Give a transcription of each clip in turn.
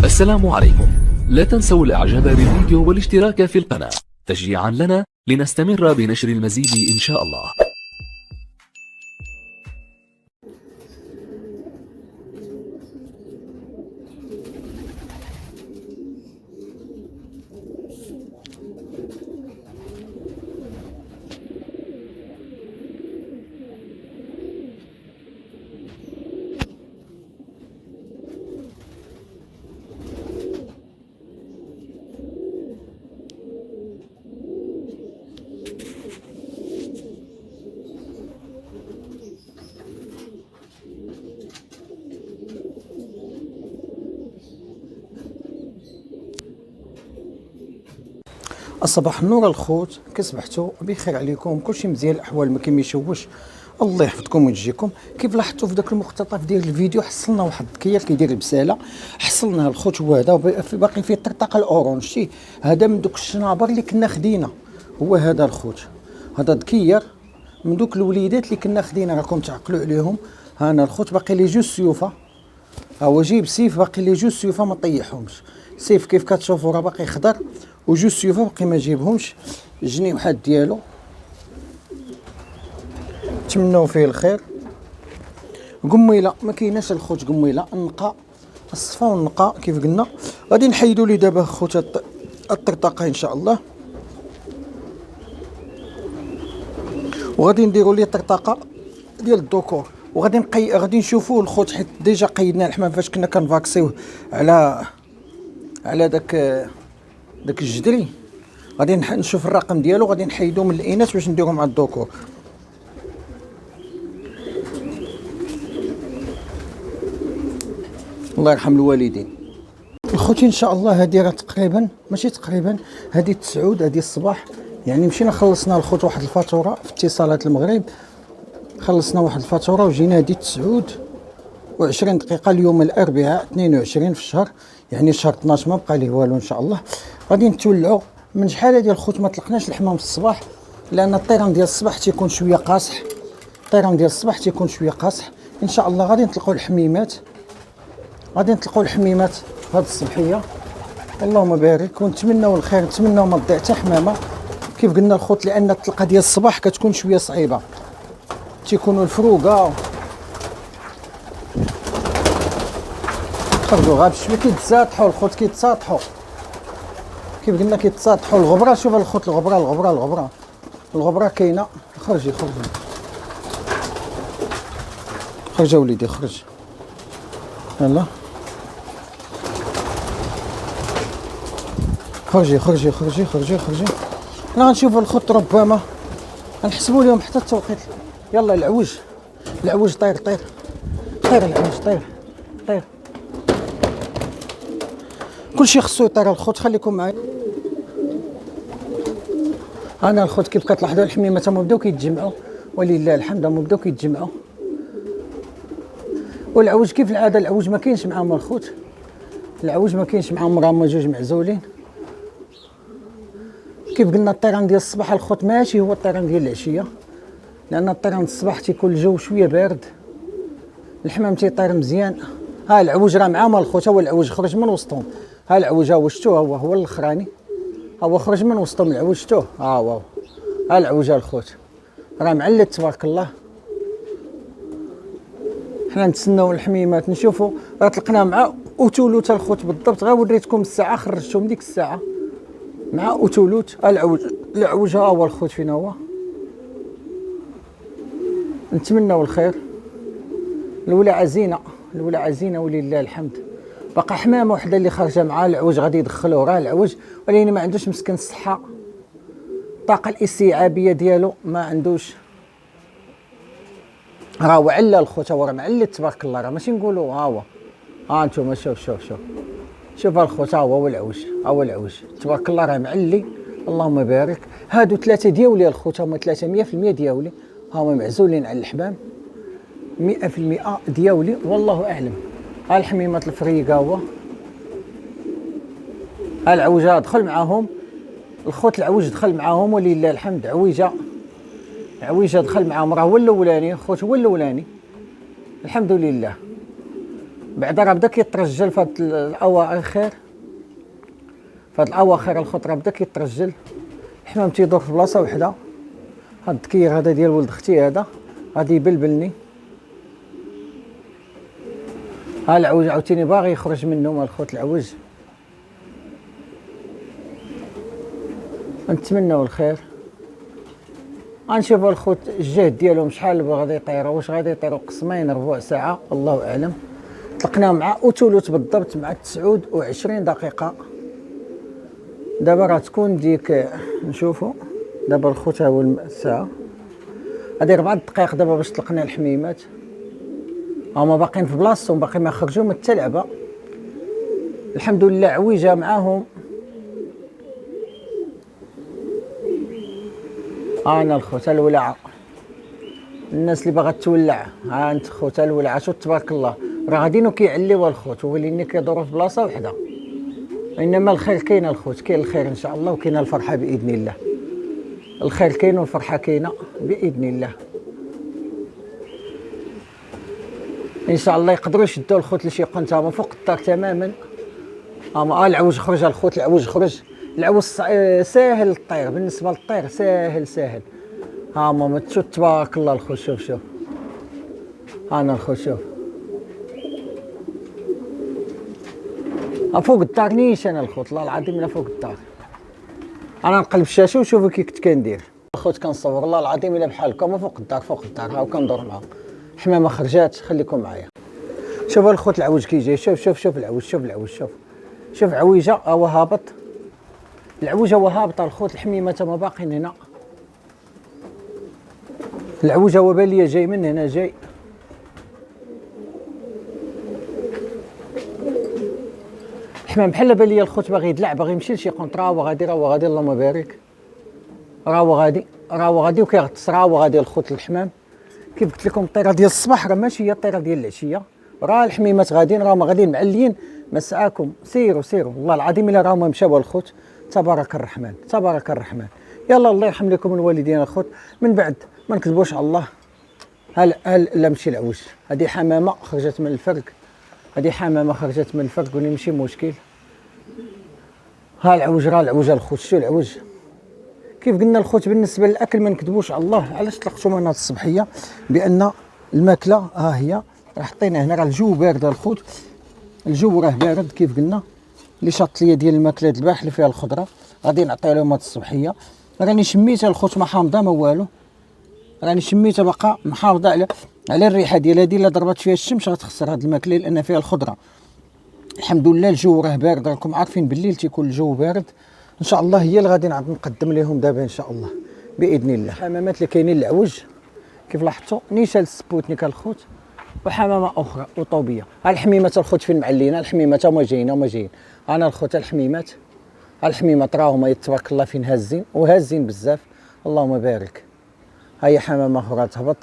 السلام عليكم. لا تنسوا الاعجاب بالفيديو والاشتراك في القناة تشجيعا لنا لنستمر بنشر المزيد ان شاء الله. صباح النور الخوت، كصبحتوا بخير عليكم؟ كلشي مزيان، الاحوال ما كيميشوش، الله يحفظكم ويجيكم. كيف لاحظتوا في ذاك المقتطف ديال الفيديو حصلنا واحد الكير كيدير البساله، حصلناه الخوت هو هذا باقي فيه الطرطقه الاورانج، شتي هذا من دوك الشنابر اللي كنا خدينا، هو هذا الخوت، هذا دكير من دوك الوليدات اللي كنا خدينا، راكم تعقلوا عليهم. هانا الخوت باقي لي جوج سيوفه، ها هو جيب سيف باقي لي جوج سيوفه ما طيحهمش، سيف كيف كتشوفوا راه باقي خضر، وجوج سيوفه باقي ما جيبهمش، الجنيوحات ديالو نتمنوا فيه الخير. قميله ما كايناش الخوت، قميله النقاء الصفا والنقاء كيف قلنا. غادي نحيدوا لي دابا خوت الطرطقه ان شاء الله، وغادي نديروا لي طرطقه ديال الذكور، وغادي غادي نشوفوا الخوت، حيت ديجا قيدنا الحمام فاش كنا كنفاكسيوه على داك الجدري. غادي نشوف الرقم ديالو، غادي نحيدو من الاناث باش نديرو مع الذكور. الله يرحم الوالدين. الخوتي ان شاء الله هذه راه تقريبا ماشي تقريبا، هذه 9 هذه الصباح، يعني مشينا خلصنا الخوت واحد الفاتوره في اتصالات المغرب، خلصنا واحد الفاتوره وجينا هذه 29 دقيقه اليوم الاربعاء 22 في الشهر، يعني شهر 12 ما بقى ليه والو ان شاء الله. غادي نتولعوا من شحال هذه الخوت ما طلقناش الحمام في الصباح، لان الطيران ديال الصباح تيكون شويه قاصح، الطيران ديال الصباح تيكون شويه قاصح. ان شاء الله غادي نطلقوا الحميمات، غادي نطلقوا الحميمات هاد الصبحيه، اللهم بارك، ونتمنوا الخير، نتمنوا ما تضيع حتى حمامه كيف قلنا الخوت، لان الطلقه ديال الصباح كتكون شويه صعيبه، تيكونوا الفروقه خرجوا غير بشويه كيتساطحوا الخوت، كيتساطحوا كيف قلنا كيتساطحوا. الغبره شوف الخوت، الغبره كاينه. خرجي خرج وليدي خرج، يلا خرجي. انا غنشوف الخط ربما غنحسبوا لهم حتى التوقيت. يلا العوج طير العوج طير كلشي خصو يطير الخوت، خليكم معايا. انا الخوت كيف كتلاحظوا الحميمات هما بداو كيتجمعوا ولله الحمد، هما بداو كيتجمعوا. والعوج كيف العاده العوج ما كاينش معاهم الخوت، العوج ما كاينش معاهم، راهم جوج معزولين. كيف قلنا الطيران ديال الصباح الخوت ماشي هو الطيران ديال العشيه، لان الطيران الصباح تيكون الجو شويه بارد، الحمام تيطير مزيان. ها العوج راه معاهم الخوت، هو العوج خرج من وسطهم، ها العوج ها شتوه، هو الاخراني، هو خرج من وسطهم العوج، شتوه ها العوج الخوت راه معلت تبارك الله. حنا نتسناو الحميمات نشوفوا، راه طلقنا مع اوتولوت الخوت بالضبط، غير وريتكم الساعه خرجتهم ديك الساعه مع اوتولوت. العوج ها هو الخوت فين هو، نتمناو الخير. الاولى عزينه ولله الحمد. باقا حمامه وحده اللي خارجه مع العوج غادي يدخلوه راه العوج، ولكن ما عندوش مسكن الصحه، الطاقه الاستيعابيه ديالو ما عندوش، راه هو علا الخوت، هو راه معلت تبارك الله، راه ماشي نقولوا ها هو انتم شوف الخوت، ها هو العوج تبارك الله راه معلي، اللهم بارك. هادو 3 دياولي الخوت، هما 3 100% دياولي، هما معزولين على الحمام 100% دياولي والله اعلم. ها الحميمات الفريقه، هو ها العوجه دخل معاهم الخوت، العوج دخل معاهم ولله الحمد. عويجه دخل معاهم، راه هو الاولاني خوت، هو الاولاني الحمد لله. بعدا راه بدا كيترجل في هاد الاواخر، في هاد الاواخر الخوت راه بدا كيترجل. الحمام تيدور في بلاصه وحده. هاد الدكير هذا ديال ولد اختي هذا غادي يبلبلني. ها العوج عاوتاني باغي يخرج منهم الخوت العوج. نتمنوا الخير. غنشوفوا الخوت الجهد ديالهم شحال غادي يطيروا، واش غادي يطيروا قسمين ربع ساعه الله اعلم. طلقنا مع اوتولوت بالضبط مع 29 دقيقه. دابا راه تكون ديك نشوفوا دابا الخوت ها هو الساعه، هادي 4 دقائق دابا باش طلقنا الحميمات. هما باقيين في بلاصتهم، باقي ما خرجوا من التلعبه الحمد لله. عويجه معاهم. انا الخوت الولعه، الناس اللي باغا تولع ها انت خوت الولعه. شوف تبارك الله راه غاديين كيعليو الخوت وليني كيدوروا في بلاصه وحده. انما الخير كاين الخوت، كاين الخير ان شاء الله وكاينه الفرحه باذن الله. الخير كاين والفرحه كاينه باذن الله. ان شاء الله يقدروا يشدوا الخوت لشي قنت هما فوق الدار تماما. هما العوج خرج الخوت، العوج خرج. العوج ساهل الطير بالنسبه للطير، ساهل. هما ما تشوف تبارك الله الخوت. شوف انا الخوت شوف فوق الدار نيشان الخوت، الله العظيم الا فوق الدار. انا نقلب الشاشه وشوفوا كي كنت كندير الخوت. كنصور الله العظيم الا بحالكم فوق الدار ها وكندور معاهم. حمامه خرجات، خليكم معايا. شوفوا الخوت العوج كي جاي. شوف العوج، شوف عويجه هو هابط. العوجه هو هابط الخوت. الحميمه ما باقيين هنا. العوجه هو بان ليا جاي من هنا جاي. الحمام بحال بان ليا الخوت باغي يدلع، باغي يمشي لشي قنطره. راهو غادي اللهم بارك. راهو غادي وكيغطس. راهو غادي الخوت. الحمام كيف قلت لكم الطيره ديال الصباح راه ماشي هي الطيره ديال العشيه. راه الحميمات غاديين، راهم غاديين معليين. مساكم سيروا والله العظيم الا راهم مشاو الخوت. تبارك الرحمن. يلا الله يرحم لكم الوالدين الخوت. من بعد ما نكذبوش على الله. هل لا مشي العوج. هذه حمامه خرجت من الفرق، ولي ماشي مشكل. ها العوج الخوت. شو العوج كيف قلنا الخوت. بالنسبه للاكل ما نكذبوش على الله. علاش طلقتوا من هذه الصبحيه؟ بان الماكله ها هي راه حطينا هنا. راه الجو بارد الخوت، الجو راه بارد كيف قلنا. اللي شاط ليا ديال الماكله البارح اللي فيها الخضره غادي نعطيها لهم هذه الصبحيه. راني شميتها الخوت ما حامضه ما والو. راني شميتها باقا محافظه على الريحه ديال هذه. الا ضربت فيها الشمس غتخسر هذه الماكله لان فيها الخضره. الحمد لله الجو راه بارد. راكم عارفين بالليل تيكون الجو بارد. ان شاء الله هي اللي غادي نعاود نقدم لهم دابا ان شاء الله باذن الله. الحمامات اللي كاينين العوج كيف لاحظتوا نيشان سبوتنيك الخوت وحمامه اخرى وطوبيه. ها الحميمات الخوت فين معلينا. الحميمات هما جايين. انا الخوت الحميمات راهم تبارك الله فين هازين بزاف اللهم بارك. ها هي حمامه اخرى تهبط.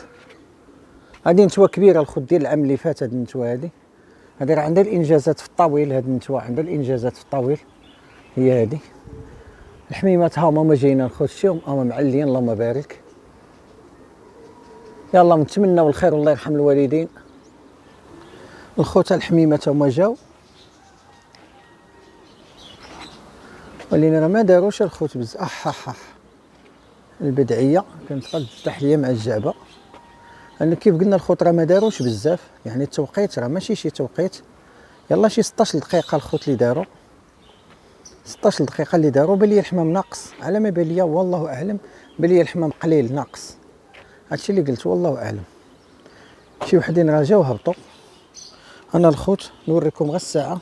هذه نتوى كبيره الخوت ديال العام اللي فات. هذه النتوى هذه راه عندها الانجازات في الطويل. هذه النتوى عندها الانجازات في الطويل. هي هذه الحميمات هما جايين الخوت. شوفهم هما معليين اللهم بارك. يلا نتمنوا الخير والله يرحم الوالدين. الخوت الحميمات هما جاو ولينا راه ما داروش الخوت بزاف. البدعيه كنتقاد التحيه مع الجعبه. انا كيف قلنا الخوت راه ما داروش بزاف، يعني التوقيت راه ماشي شي توقيت. يلا شي 16 دقيقه الخوت اللي داروا. 16 دقيقه اللي داروا. بان ليا الحمام ناقص على ما بان ليا والله اعلم. بان ليا الحمام قليل ناقص. هادشي اللي قلت والله اعلم. شي وحدين راه جاو هبطوا. انا الخوت نوريكم غير الساعه.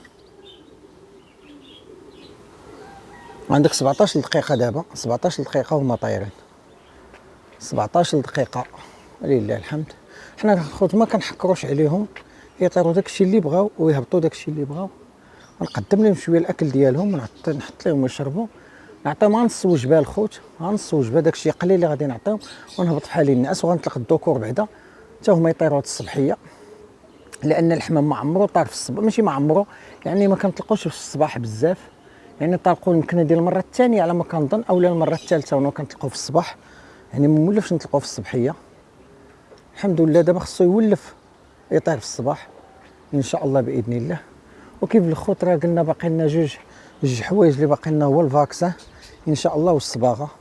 عندك 17 دقيقه دابا. 17 دقيقه هما طايرين. 17 دقيقه لله الحمد. حنا الخوت ما كنحكروش عليهم. يطيروا داكشي اللي بغاو ويهبطوا داكشي اللي بغاو. ونقدم لهم شويه الاكل ديالهم ونحط لهم يشربوا. نعطيهم نص وجبه الخوت. نص وجبه داكشي قليل اللي غادي نعطيهم. ونهبط بحال الناس وغنطلق الذكور بعدا حتى هما يطيروا هاد الصبحيه. لان الحمام ما عمرو طار في الصباح. ماشي ما عمرو، يعني ما كنطلقوش في الصباح بزاف. يعني طلقوا يمكن ديال المره الثانيه على ما كنظن اولا المره الثالثه وانا كنطلقوا في الصباح. يعني ما مولفش نطلقوا في الصبحيه. الحمد لله دابا خصو يولف يطير في الصباح ان شاء الله باذن الله. وكيف الخوت راه قلنا باقي لنا جوج حوايج اللي باقي لنا، هو الفاكسان ان شاء الله والصباغه.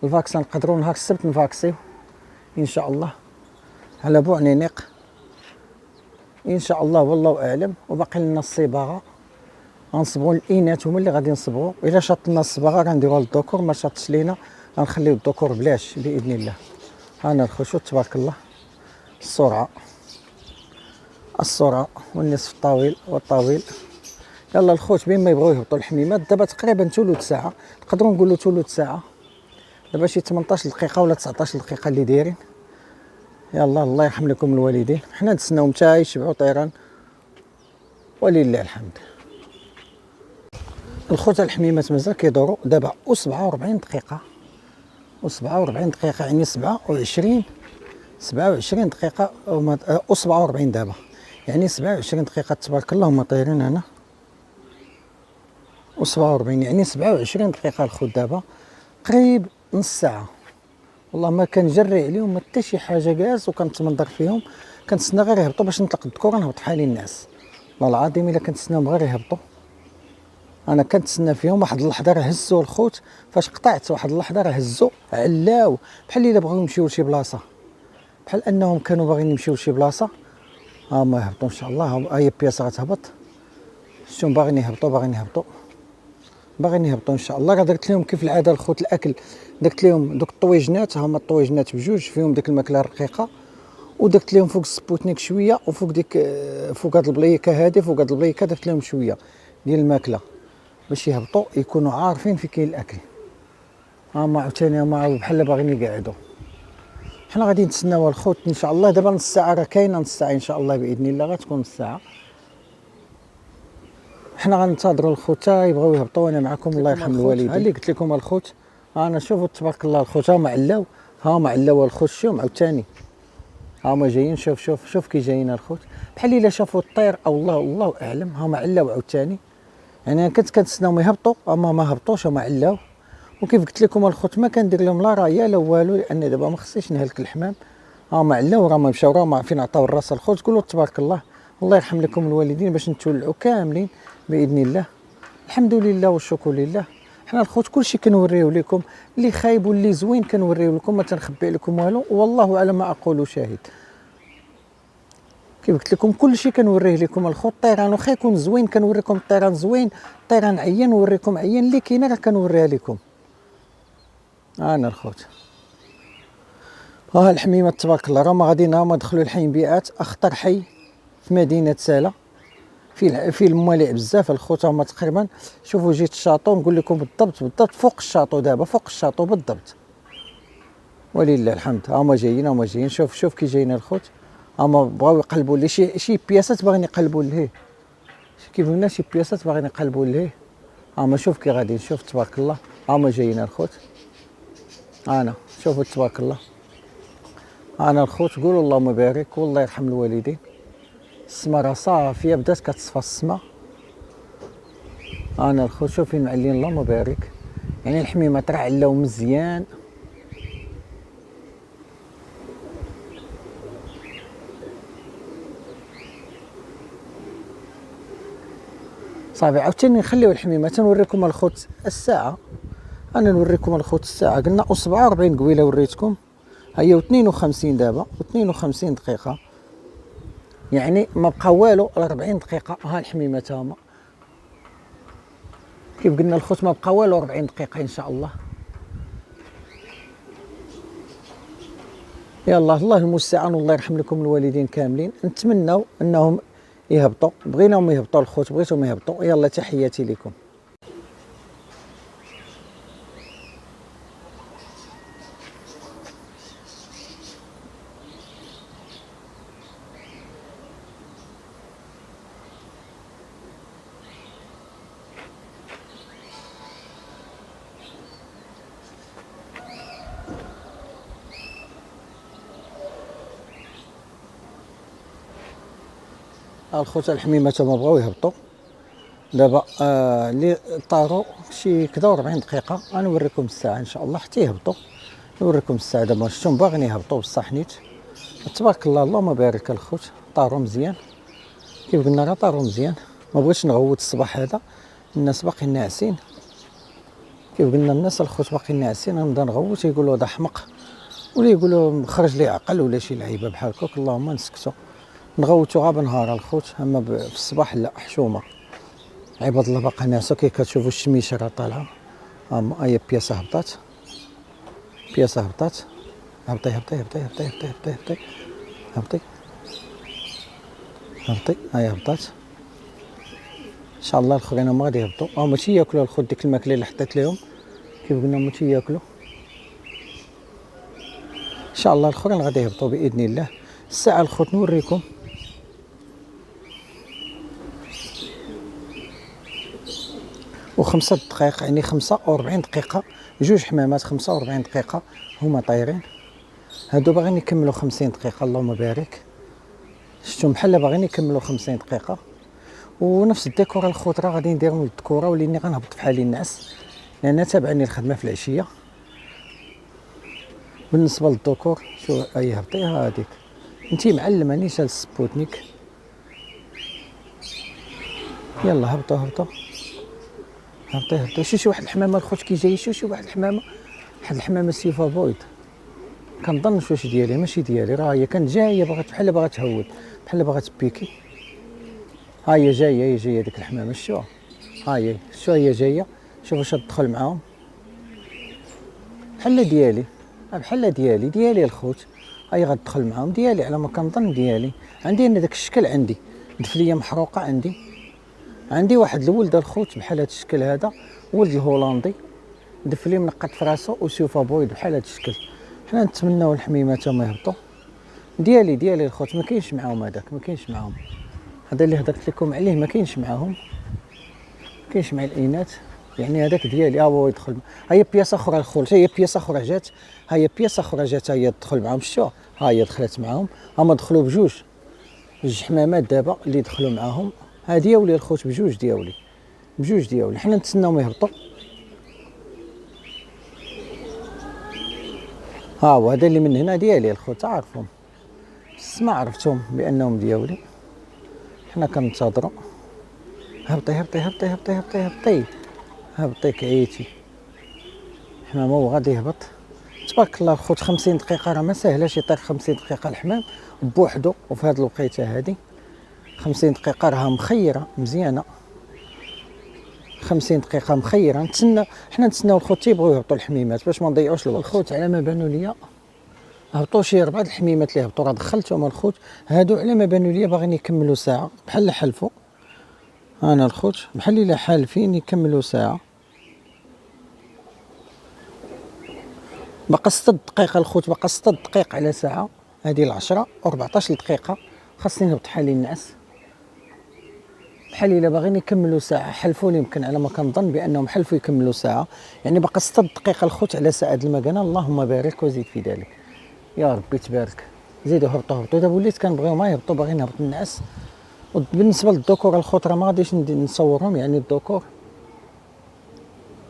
الفاكسان نقدروا نهار السبت نفاكسيو ان شاء الله على بوعنينيق ان شاء الله والله اعلم. وباقي لنا الصباغه، غنصبغوا الاناث هما اللي غادي نصبغوا. الا شاط لنا الصباغه غنديروها للذكور، ما شاطش لينا غنخليو الذكور بلاش باذن الله. انا الخشوت تبارك الله، السرعه والنصف الطويل والطويل. يلا الخوت بين ما يبغيو يهبطوا الحميمات. دابا تقريبا ثلث ساعه، نقدروا نقولوا ثلث ساعه. دابا شي 18 دقيقه ولا 19 دقيقه اللي دايرين. يلا الله يرحم لكم الوالدين، حنا نتسناو حتى يشبعوا طيران ولله الحمد. الخوت الحميمات مازال كيدوروا دابا و47 دقيقه، و47 دقيقه يعني 27 دقيقه و47 دابا يعني 27 دقيقه تبارك الله هما طايرين هنا. و47 يعني 27 دقيقه الخوت. دابا قريب نص ساعه، والله ما كنجري عليهم ما حتى شي حاجه جالس وكنتمنظر فيهم. كنتسنى غير يهبطوا باش نطلق الذكور نهبط حالي الناس. والله العظيم الا كنتسناهم غير يهبطوا. انا كنتسنى فيهم واحد اللحظه راه هزوا الخوت، فاش قطعت واحد اللحظه راه هزوا علاو بحال الا بغاو يمشيو لشي بلاصه، بحال انهم كانوا باغيين يمشيو لشي بلاصه. ها ما يهبطوا ان شاء الله. هاي بياس غتهبط، شتو باغيين يهبطوا ان شاء الله. راه درت لهم كيف العاده الخوت الاكل، درت لهم دوك الطويجنات، هما الطويجنات بجوج فيهم ديك الماكله الرقيقه، ودرت لهم فوق السبوتنيك شويه، وفوق ديك فوق هاد البليكه هادي، فوق هاد البليكه درت لهم شويه ديال الماكله باش يهبطوا يكونوا عارفين في كاين الاكل. هما عاوتاني هما بحال باغيين يقعدوا. حنا غادي نتسناو الخوت ان شاء الله. دابا نص ساعه راه كاينه، نص ساعه ان شاء الله باذن الله غتكون نص ساعه. حنا غننتظروا الخوت حتى يبغيو يهبطوا وانا معكم. الله يرحم الوالدين. اللي قلت لكم الخوت، انا شوفوا تبارك الله الخوت هما علاو، الخوت. شوف عاوتاني هما جايين. شوف كي جايين الخوت، بحال الا شافوا الطير او الله اعلم. هما علاو عاوتاني، يعني انا كنت كنتسناهم يهبطوا اما ما هبطوش، هما علاو. وكيف قلت لكم الخوت ما كندير لهم لا رايه لا والو، لان دابا ما خصنيش نهلك الحمام. هما علاو راه ما مشاو، راه ما عارفين عطاو الراس الخوت. قولوا تبارك الله، الله يرحم لكم الوالدين باش نتولعوا كاملين باذن الله. الحمد لله والشكر لله. حنا الخوت كلشي كنوريو لكم، اللي خايب واللي زوين كنوريو لكم، ما تنخبي لكم والو، والله على ما اقول شاهد. كيف قلت لكم كلشي كنوريه لكم الخوت. الطيران واخا يكون زوين كنوريكم الطيران زوين، الطيران عيان نوريكم عيان، اللي كاينه راه كنوريها لكم. انا الخوت ها الحميمات تبارك الله راهم غاديين، هما دخلوا الحي بيئات، اخطر حي في مدينه سالا، فيه الموالع بزاف الخوت. هما تقريبا شوفوا جيت الشاطو نقول لكم بالضبط فوق الشاطو، دابا فوق الشاطو بالضبط ولله الحمد. هما جايين شوف كي جايين الخوت. هما بغاو يقلبوا لي شي بياسات باغيين يقلبوا ليه، كيف قلنا شي بياسات باغيين يقلبوا ليه. هما شوف كي غاديين، شوف تبارك الله هما جايين الخوت. انا شوفوا تبارك الله. انا الخوت قولوا اللهم بارك والله يرحم الوالدين. السما راه صافيه بدات كتصفى السما. انا الخوت شوف فين معلين اللهم بارك، يعني الحميمات راه علاو مزيان. صافي عاوتاني نخليو الحميمات نوريكم الخوت الساعه. انا نوريكم الخوت الساعه، قلنا 47 قبيله وريتكم، هي 52 دابا و52 دقيقه، يعني ما بقى والو 40 دقيقه. ها الحميمات هما كيف قلنا الخوت ما بقى والو 40 دقيقه ان شاء الله. يلا الله المستعان والله يرحم لكم الوالدين كاملين. نتمنوا انهم يهبطوا، بغيناهم يهبطوا الخوت، بغيتهم يهبطوا. يلا تحياتي لكم. الخوت الحميمات هما بغاو يهبطوا دابا. اللي طاروا شي كدا 40 دقيقه. غنوريكم الساعه ان شاء الله حتى يهبطوا، نوريكم الساعه. دابا شفتهم باغيين يهبطوا بصح نيت تبارك الله اللهم بارك الخوت. طاروا مزيان كيف قلنا راه طاروا مزيان. ما بغيتش نغوت الصباح هذا، الناس باقيين ناعسين. كيف قلنا الناس الخوت باقيين ناعسين، نبدا نغوت يقولوا هذا حمق، ولا يقولوا خرج لي عقل ولا شي لعيبه بحال هكاك. اللهم نسكتوا نغوتوا غا بنهار الخوت، اما في الصباح لا حشومه. عباد الله باقا ناعسه، كي كتشوفوا الشميشه راه طالعه. هي بياسه هبطات، بياسه هبطات. هبطي هبطي هبطي هبطي هبطي هبطي هبطي هبطي هبطي. هاي هبطات ان شاء الله. الاخرين هما غادي يهبطوا، هما ماشي ياكلوا الخوت ديك الماكله اللي حطيت لهم. كيف قلنا هما ياكلوا ان شاء الله. الاخرين غادي يهبطوا باذن الله. الساعه الخوت نوريكم. و5 دقائق، يعني 45 دقيقه، جوج حمامات 45 دقيقه هما طايرين. هادو باغيين يكملوا 50 دقيقه. اللهم بارك. شفتوا بحال باغيين يكملوا 50 دقيقه. ونفس الديكور الخوت راه غادي نديرهم للذكوره، وليني غنهبط بحالي النعس لان تابعني الخدمه في العشيه. بالنسبه للذكور شو هي هبطيها هذيك، انتي معلمه نيشان السبوتنيك. يلا هبطوا هبطوا هبطي هبطي. شي واحد الحمامه الخوت كي جاي، شي واحد الحمامه، واحد الحمامه سيفا بويض. كنظن واش ديالي ماشي ديالي، راه هي كانت جايه بغات بحال باغا تهود، بحال باغا تبيكي. ها هي جايه، هي جايه ديك الحمامه. شوها هي جايه. شوف واش تدخل معاهم. بحال ديالي، بحال ديالي الخوت. هاي غتدخل معاهم ديالي على ما كنظن ديالي. عندي انا داك الشكل، عندي دفليه محروقه. عندي واحد الولد الخوت بحال هذا الشكل هذا، ولد الهولندي دفليه منقط في راسو وسيوفا بويض بحال هذا الشكل. حنا نتمناو الحميمات هما يهبطوا. ديالي الخوت ما كاينش معاهم هذاك، ما كاينش معاهم. هذا اللي هضرت لكم عليه ما كاينش معاهم، كاينش مع الاناث. يعني هذاك ديالي هو يدخل. هي بياسه اخرى الخوت، هي بياسه اخرى جات، هي بياسه اخرى جات، هي تدخل معاهم. شتوها ها هي دخلت معاهم. هما دخلوا بجوج حمامات دابا اللي دخلوا معاهم. هادي ولي الخوت بجوج دياولي. حنا نتسناوهم يهبطوا. ها هو هذا اللي من هنا ديالي الخوت، عارفهم بس ما عرفتهم بانهم دياولي. حنا كنتظروا. هبطي كعيتي حمامه وغادي يهبط. تبارك الله الخوت. 50 دقيقه راه ما ساهلاش يطير 50 دقيقه الحمام بوحدو. وفي هذه الوقيته هذه 50 دقيقه راها مخيره مزيانه. 50 دقيقه مخيره. حنا نتسناو الخوت تيبغيو يهبطوا الحميمات باش ما نضيعوش الوقت. الخوت على ما بانوا ليا هبطوا شي 4 الحميمات اللي هبطوا راه دخلتهم الخوت. هادو على ما بانوا ليا باغيين يكملوا ساعه بحال حلفوا. انا الخوت بحال الا حالفين يكملوا ساعه. باقا 6 دقائق الخوت، باقا 6 دقائق على ساعه. هذه 10 و14 دقيقه خاصني نهبط حالي النعس. بحال الا باغيين يكملوا ساعه حلفوا لي. يمكن على ما كنظن بانهم حلفوا يكملوا ساعه. يعني باقا 6 دقائق الخوت على ساعه المكانه. اللهم بارك وزيد في ذلك يا ربي تبارك. زيدوا هبطوا. دابا وليت كنبغيو ما يهبطوا، باغي نهبط النعاس. وبالنسبه للذكور الخوت راه ما غاديش نصورهم. يعني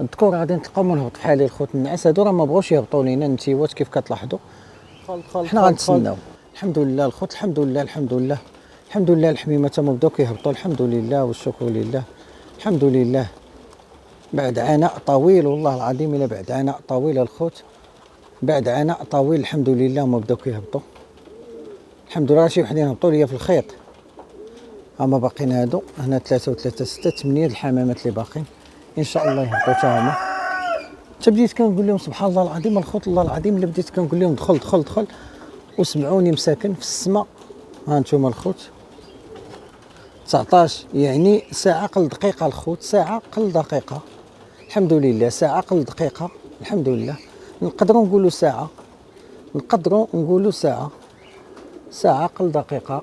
الذكور غادي نتلقاو نهبط بحالي الخوت النعاس. هادو راه ما بغوش يهبطوا لينا النتيوات كيف كتلاحظوا. حنا غنتسناو. الحمد لله الخوت، الحمد لله الحميمات هما بداو كيهبطوا. الحمد لله والشكر لله. الحمد لله بعد عناء طويل، والله العظيم الا بعد عناء طويل الخوت، بعد عناء طويل الحمد لله هما بداو كيهبطوا. الحمد لله. شي وحدين هبطوا ليا في الخيط. هما باقيين هادو هنا 3 و3 6 8 الحمامات اللي باقيين ان شاء الله يهبطوا حتى هما. بديت كنقول لهم سبحان الله العظيم الخوت، الله العظيم الا بديت كنقول لهم دخل وسمعوني مساكن في السماء. ها انتم الخوت 19 يعني ساعه قل دقيقه الخوت، ساعه قل دقيقه. الحمد لله ساعه قل دقيقه. الحمد لله. نقدروا نقولوا ساعه، ساعه قل دقيقه.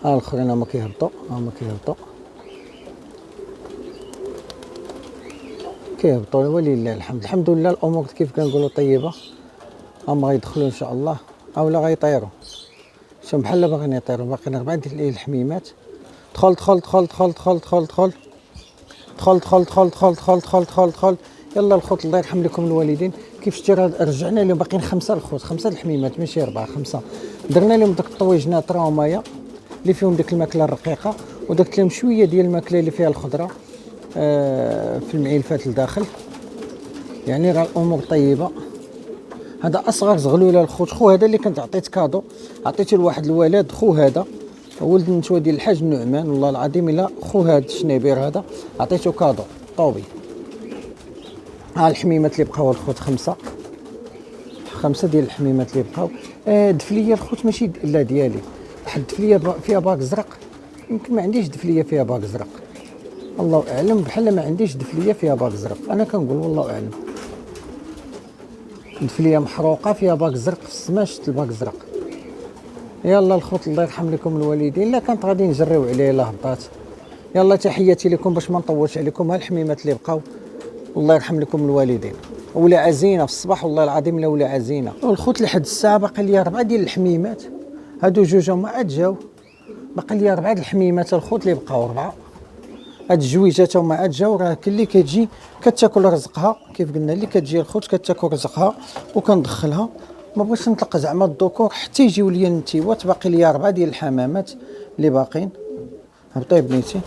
ها الاخرين هما كيهبطوا ولله الحمد. الحمد لله الامور كيف كنقولوا طيبه. هما غيدخلوا ان شاء الله اولا غيطيروا. شوف بحال باغيين يطيروا. باقيين 4 ديال الحميمات. دخل يلا الخوت الله يرحم لكم الوالدين. كيف شتي راه رجعنا لهم باقيين 5 الخوت، 5 الحميمات ماشي 4 5. درنا لهم داك الطويجنات راهم هيا اللي فيهم ديك الماكله الرقيقه، ودرت لهم شويه ديال الماكله اللي فيها الخضره في المعلفات لداخل. يعني راه الامور طيبه. هذا اصغر زغلوله الخوت. خو هذا اللي كنت عطيت كادو، عطيته لواحد الولد. خو هذا ولد نتوى ديال الحاج النعمان، والله العظيم الا خو هذا الشنيبير هذا عطيته كادو طوبي. ها الحميمات اللي بقاو الخوت خمسه ديال الحميمات اللي بقاو. دفليه الخوت ماشي لا ديالي، واحد الدفليه فيها باك زرق. يمكن ما عنديش دفليه فيها باك زرق، الله اعلم. بحال ما عنديش دفليه فيها باك زرق، انا كنقول والله اعلم. دفليه محروقه فيها باك زرق في السما، شفت الباك زرق. يلا الخوت الله يرحم لكم الوالدين. لا كانت غادي نجريو عليه لا هبطات. يلا تحياتي لكم باش ما نطولش عليكم. ها الحميمات اللي بقاو، الله يرحم لكم الوالدين. ولا عزينه في الصباح والله العظيم لا ولا عزينه. والخوت لحد الساعه باقي لي 4 ديال الحميمات. هادو جوج ما عاد جاو، باقي لي 4 د الحميمات الخوت اللي بقاو 4. هاد الجويجات هما عاد جاو. راه كاين اللي كتجي كتاكل رزقها كيف قلنا، اللي كتجي الخوت كتاكل رزقها وكندخلها. ما بغيتش نطلق زعما الذكور حتى يجيو ليا النتيوات. باقي لي 4 ديال الحمامات اللي باقين. هبطي بنيتي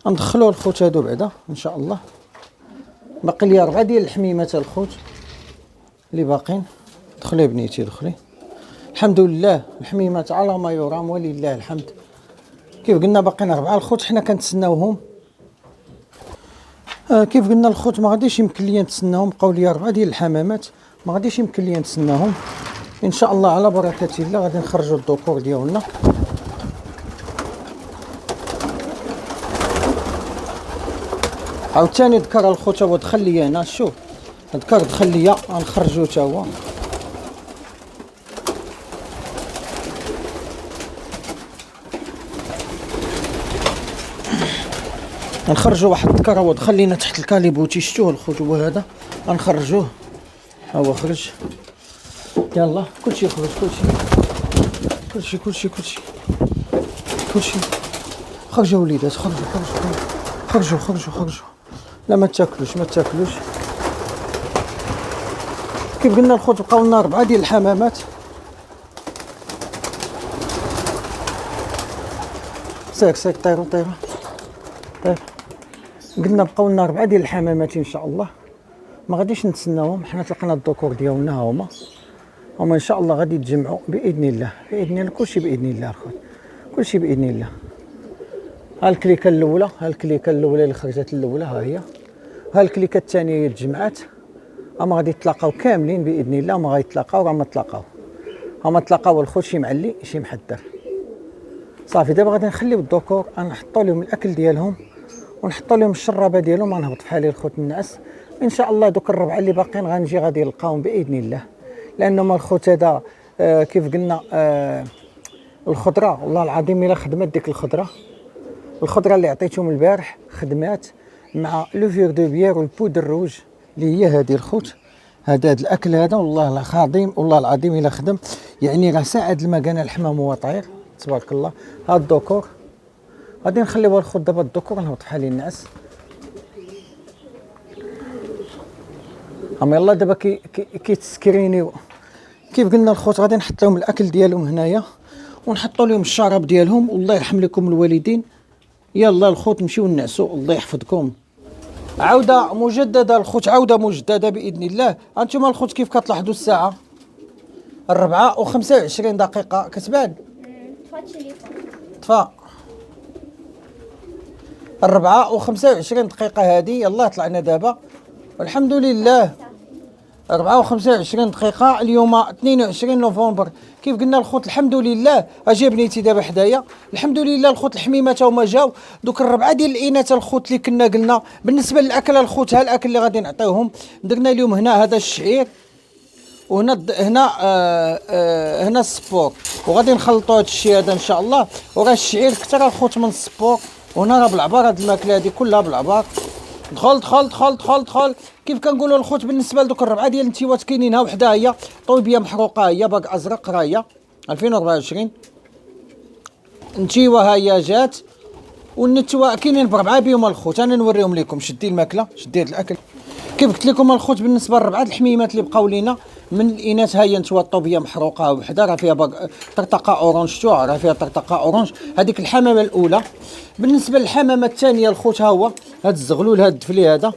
ندخلوا الخوت هادو بعدا ان شاء الله. باقي لي 4 ديال الحميمات الخوت اللي باقين. دخلي بنيتي دخلي. الحمد لله الحميمات على ما يرام ولله الحمد. كيف قلنا باقيين 4 الخوت حنا كنتسناوهم. كيف قلنا الخوت ما غاديش يمكن ليا نتسناهم. بقاو لي 4 ديال الحمامات ما غاديش يمكن ليا نتسناهم. ان شاء الله على بركه الله غادي نخرجوا الذكور ديالنا. عاوتاني ذكر الخوت هو دخل ليا هنا. شوف ذكر دخل ليا غنخرجو حتى هو. غنخرجوا واحد الذكر هو دخل لينا تحت الكاليبوتي. شفتوه الخوت هو هذا غنخرجوه. ها هو خرج. يلا كلشي يخرج كلشي. خرجوا وليدات خرجوا. لا ما تاكلوش كيف قلنا الخوت بقاو لنا 4 ديال الحمامات. سير طيروا طير. قلنا بقاو لنا 4 ديال الحمامات ان شاء الله. ما غاديش نتسناوهم، حنا طلقنا الذكور ديالنا هما ان شاء الله غادي يتجمعوا باذن الله. كلشي باذن الله الخوت، كلشي باذن الله. ها الكليكه الاولى اللي خرجت الاولى ها هي. ها الكليكه الثانيه تجمعات. هما غادي يتلاقاو كاملين باذن الله. ما غيتلاقاو راه ما تلاقاو الخوت شي معلي شي محذر. صافي دابا غادي نخليو الذكور نحطوا لهم الاكل ديالهم ونحطوا لهم الشرابه ديالهم. غنهبط في حالي الخوت النعاس ان شاء الله. دوك الربعه اللي باقيين غنجي غادي نلقاهم باذن الله. لانه الخوت هذا كيف قلنا الخضره والله العظيم الا خدمت ديك الخضره اللي عطيتهم البارح خدمات مع لوفير دو بيير والبودر روج اللي هي هذه الخوت. هذا الاكل هذا والله العظيم الا خدم. يعني راه ساعد المكانه الحمام هو طاير تبارك الله. هاد الذكور غادي نخليوها الخوت دابا. الذكور نهبط حالي النعاس. اما يلا دابا كيتسكرينيو. كيف قلنا الخوت غادي نحط لهم الاكل ديالهم هنايا ونحطوا لهم الشراب ديالهم. والله يرحم لكم الوالدين. يلا الخوت نمشيو نعسوا. الله يحفظكم. عوده مجدده الخوت، عوده مجدده باذن الله. انتم الخوت كيف كتلاحظوا الساعه 4:25 دقيقه كتبان. طفا 4:25 دقيقه هذه. يلا طلعنا دابا والحمد لله. 4:25 دقيقة اليوم 22 نوفمبر. كيف قلنا الخوت الحمد لله. اجي بنيتي دابا حدايا. الحمد لله الخوت الحميمات هما جاو. دوك الربعه ديال الاناث الخوت اللي كنا قلنا بالنسبه للاكل الخوت. ها الاكل اللي غادي نعطيوهم درنا اليوم هنا هذا الشعير وهنا هنا السبور. وغادي نخلطوا هذا الشيء هذا ان شاء الله. وراه الشعير كثر الخوت من السبور. وهنا راه بالعبار هاد الماكله هذه كلها بالعبار. دخل. كيف كنقولوا الخوت بالنسبه لدوك الربعه ديال النتيوات كاينين. ها وحده هي طويبيه محروقه هي باق ازرق راهي 2024. نتيوه ها هي جات والنتوى كاينين بربعه بهم الخوت. انا نوريهم لكم. شدي الماكله شدي هاد الاكل. كيف قلت لكم الخوت بالنسبه للربعه الحميمات اللي بقاو لينا من الاناث ها هي نتوما الطوبيه محروقه وحده، راه فيها طرطقه اورانج، شتوها راه فيها طرطقه اورانج. هذيك الحمامه الاولى. بالنسبه للحمامه الثانيه الخوت ها هو هذا الزغلول هذا الدفلي هذا،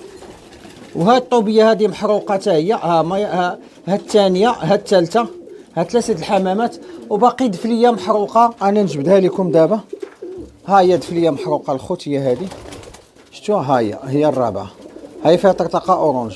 وهاد الطوبيه هذه محروقه حتى هي. ها الثانيه، ها الثالثه، ها ثلاثه الحمامات، وباقي دفليه محروقه. انا نجبدها لكم دابا. ها هي دفليه محروقه الخوت، هي هذه شتوها، ها هي الرابعه، هاي فيها طرطقه اورانج،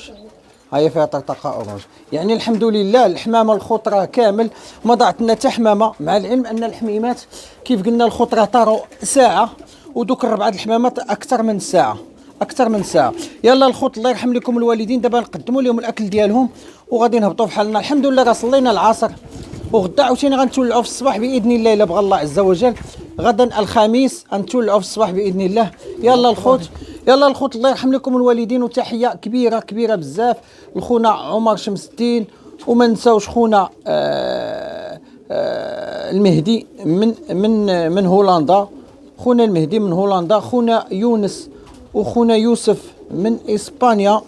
هاي فيها طرطقه اورانج. يعني الحمد لله الحمامه الخوت راه كامل ما ضاعت لنا حتى حمامه، مع العلم ان الحميمات كيف قلنا الخوت راه طاروا ساعه، ودوك الربعه الحمامات اكثر من ساعه، اكثر من ساعه. يلا الخوت الله يرحم لكم الوالدين، دابا نقدموا لهم الاكل ديالهم وغادي نهبطوا في حالنا. الحمد لله راه صلينا العصر، وغدا عاوتاني غنتولعوا في الصباح باذن الله الا بغى الله عز وجل. غدا الخميس غنتولعوا في الصباح باذن الله. يلا الخوت، يلا الخوت الله يرحم لكم الوالدين. وتحيه كبيره كبيره بزاف لخونا عمر شمس الدين، وما نساوش خونا المهدي من هولندا، خونا المهدي من هولندا، خونا يونس وخونا يوسف من اسبانيا،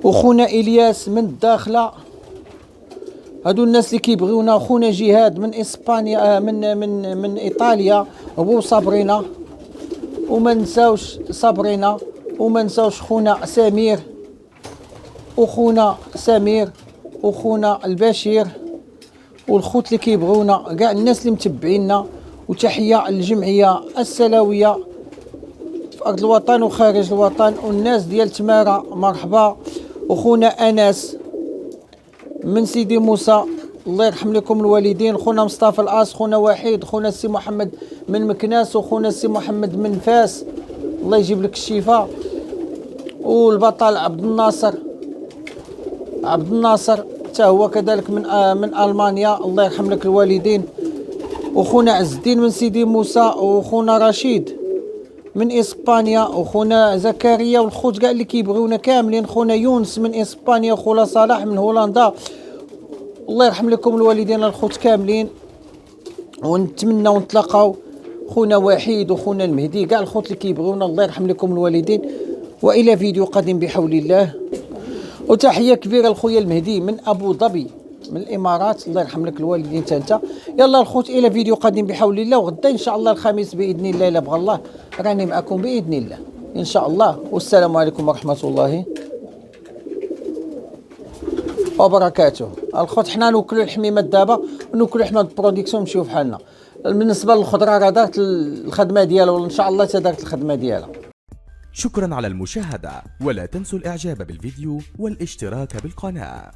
وخونا الياس من الداخله. هادو الناس اللي كيبغيونا. خونا جهاد من اسبانيا، من ايطاليا، ابو صابرينا، وما نساوش صابرينا، وما نساوش خونا سمير، وخونا سمير، وخونا البشير، والخوت اللي كيبغيونا، كاع الناس اللي متبعينا. وتحيه للجمعيه السلاويه في ارض الوطن وخارج الوطن، والناس ديال تماره مرحبا. وخونا انس من سيدي موسى الله يرحم لكم الوالدين، خونا مصطفى الاص، خونا وحيد، خونا السي محمد من مكناس، وخونا السي محمد من فاس الله يجيب لك الشفاء. والبطل عبد الناصر، عبد الناصر حتى هو كذلك من المانيا الله يرحم لك الوالدين. وخونا عز الدين من سيدي موسى، وخونا رشيد من اسبانيا، وخونا زكريا، والخوت كاع اللي كيبغيونا كاملين. خونا يونس من اسبانيا، وخونا صلاح من هولندا الله يرحم لكم الوالدين الخوت كاملين. ونتمنى نتلاقاو خونا وحيد وخونا المهدي، كاع الخوت اللي كيبغيونا الله يرحم لكم الوالدين. والى فيديو قادم بحول الله. وتحيه كبيره لخويا المهدي من ابو ظبي من الامارات الله يرحم لك الوالدين تانتا. يلا الخوت الى فيديو قادم بحول الله. وغدا ان شاء الله الخميس باذن الله الا بغى الله راني معكم باذن الله ان شاء الله. والسلام عليكم ورحمه الله وبركاته. الخوت حنا نوكلوا الحميمات دابا، ونوكلوا حنا البرودكسيون نمشيو بحالنا. بالنسبه للخضره راه دارت الخدمه ديالها، وان شاء الله تدارت الخدمه ديالها. شكرا على المشاهدة، ولا تنسوا الاعجاب بالفيديو والاشتراك بالقناة.